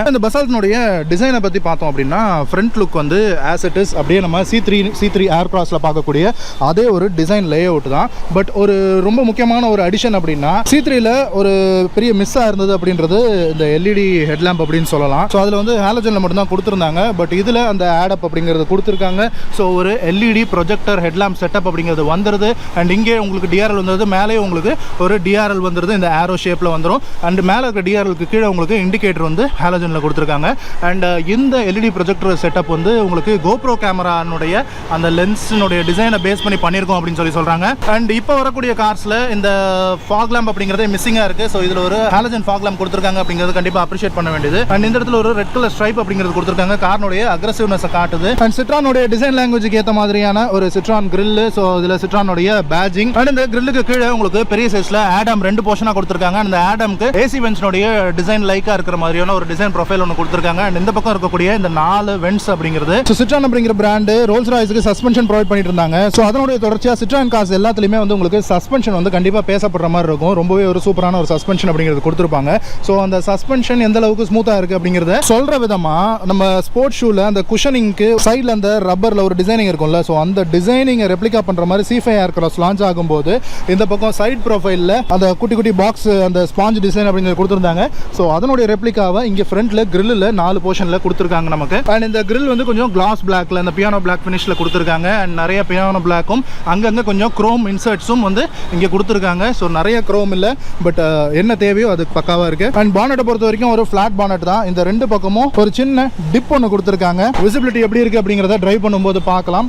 இந்த பசால்ட்னுடைய டிசைனை பற்றி பார்த்தோம் அப்படின்னா ஃப்ரண்ட் லுக் வந்து ஆஸ் இட் இஸ் அப்படியே நம்ம C3 ஏர் கிராஸில் பார்க்கக்கூடிய அதே ஒரு டிசைன் லே அவுட் தான். பட் ஒரு ரொம்ப முக்கியமான ஒரு அடிஷன் அப்படின்னா C3ல ஒரு பெரிய மிஸ்ஸாக இருந்தது அப்படின்றது இந்த LED ஹெட்லாம்ப் அப்படின்னு சொல்லலாம். ஸோ அதில் வந்து ஹாலஜனில் மட்டும்தான் கொடுத்துருந்தாங்க. பட் இதில் அந்த ஆடப் அப்படிங்கிறது கொடுத்துருக்காங்க. ஸோ ஒரு LED ப்ரொஜெக்டர் ஹெட்லாம்ப் செட்டப் அப்படிங்கிறது வந்துடுது. அண்ட் இங்கே உங்களுக்கு DRL வந்துடுது, மேலே உங்களுக்கு ஒரு DRL வந்துடுது, இந்த ஆரோ ஷேப்பில் வந்துடும். அண்ட் மேலே இருக்கிற DRLக்கு கீழே உங்களுக்கு இண்டிகேட்டர் வந்து ஹாலஜன் கொடுத்திருக்காங்க. அண்ட் இந்த LED ப்ரொஜெக்டர் செட்டப் வந்து உங்களுக்கு GoPro கேமரானுடைய அந்த லென்ஸினுடைய டிசைனை பேஸ் பண்ணி பண்ணியிருக்கோம் அப்படின்னு சொல்றாங்க. அண்ட் இப்போ வரக்கூடிய கார்ஸ்ல இந்த ஃபாக் லேம்ப் அப்படிங்கிறதே மிஸ்ஸிங்கா இருக்கு. ஸோ இதில் ஒரு ஹாலஜன் ஃபாக் லேம்ப் கொடுத்திருக்காங்க அப்படிங்கிறது கண்டிப்பாக அப்ரிஷியேட் பண்ண வேண்டியது. அண்ட் இந்த இடத்துல ஒரு ரெட் கலர் ஸ்ட்ரைப் அப்படிங்கிறது கொடுத்திருக்காங்க, கார்னுடைய அக்ரெசிவ்னஸ் காட்டுது. அண்ட் சிட்ரானுடைய டிசைன் லாங்குவேஜுக்கு ஏற்ற மாதிரியான ஒரு சிட்ரான் கிரில். ஸோ இதில் சிட்ரானுடைய பேஜிங். அண்ட் இந்த கிரில்லுக்கு கீழே உங்களுக்கு பெரிய சைஸ்ல ஆடம் 2 போர்ஷனா கொடுத்திருக்காங்க. அந்த ஆடம்க்கு ஏசி வென்ட்ஸ்னுடைய டிசைன் லைக்கா இருக்கிற மாதிரியான ஒரு டிசைன் ப்ரொஃபைல் ஒன்று கொடுத்துருக்காங்க. அண்ட் இந்த பக்கம் இருக்கக்கூடிய இந்த 4 வென்ட்ஸ் அப்படிங்கிறது சிட்ரான் அப்படிங்கிற பிராண்டு ரோல்ஸ் ராய்ஸ்க்கு சஸ்பென்ஷன் ப்ரொவைட் பண்ணிட்டு இருந்தாங்க. ஸோ அதனுடைய தொடர்ச்சியாக சிட்ரான் கார்ஸ் எல்லாத்துலையுமே வந்து உங்களுக்கு சஸ்பென்ஷன் வந்து கண்டிப்பாக பேசப்படுற மாதிரி இருக்கும். ரொம்பவே ஒரு சூப்பரான ஒரு சஸ்பென்ஷன் அப்படிங்கிறது கொடுத்துருப்பாங்க. ஸோ அந்த சஸ்பென்ஷன் எந்த அளவுக்கு ஸ்மூத்தாக இருக்குது அப்படிங்கிறத சொல்கிற விதமாக நம்ம ஸ்போர்ட்ஸ் ஷூவில் அந்த குஷனிங்க்கு சைடில் அந்த ரப்பரில் ஒரு டிசைனிங் இருக்கும்ல, ஸோ அந்த டிசைனிங்கை ரெப்ளிகா பண்ணுற மாதிரி C5 ஏர் கிராஸ் லான்ச் ஆகும்போது இந்த பக்கம் சைட் ப்ரொஃபைலில் அந்த குட்டி குட்டி பாக்ஸ் அந்த ஸ்பாஞ்ச் டிசைன் அப்படிங்கிறது கொடுத்துருந்தாங்க. ஸோ அதனுடைய ரெப்ளிகாவை இங்கே ஃப்ரண்ட்டில் கிரில்லில் 4 போர்ஷனில் கொடுத்துருக்காங்க நமக்கு. அண்ட் இந்த கிரில் வந்து கொஞ்சம் கிளாஸ் பிளாக்ல இந்த பியானோ பிளாக் ஃபினிஷில் கொடுத்துருக்காங்க. அண்ட் நிறைய பியானோ பிளாக்கும் அங்கங்கே கொஞ்சம் குரோம் இன்சர்ட்ஸும் வந்து இங்கே கொடுத்துருக்காங்க. ஸோ நிறைய குரோம் இல்லை, பட் என்ன தேவையோ அது பக்காவாக இருக்குது. அண்ட் பானட்டை பொறுத்த வரைக்கும் ஒரு ஃப்ளாட் பானட் தான். இந்த 2 பக்கமும் ஒரு சின்ன டிப் ஒன்று கொடுத்துருக்காங்க. விசிபிலிட்டி எப்படி இருக்குது அப்படிங்கிறத டிரைவ் பண்ணும்போது பார்க்கலாம்.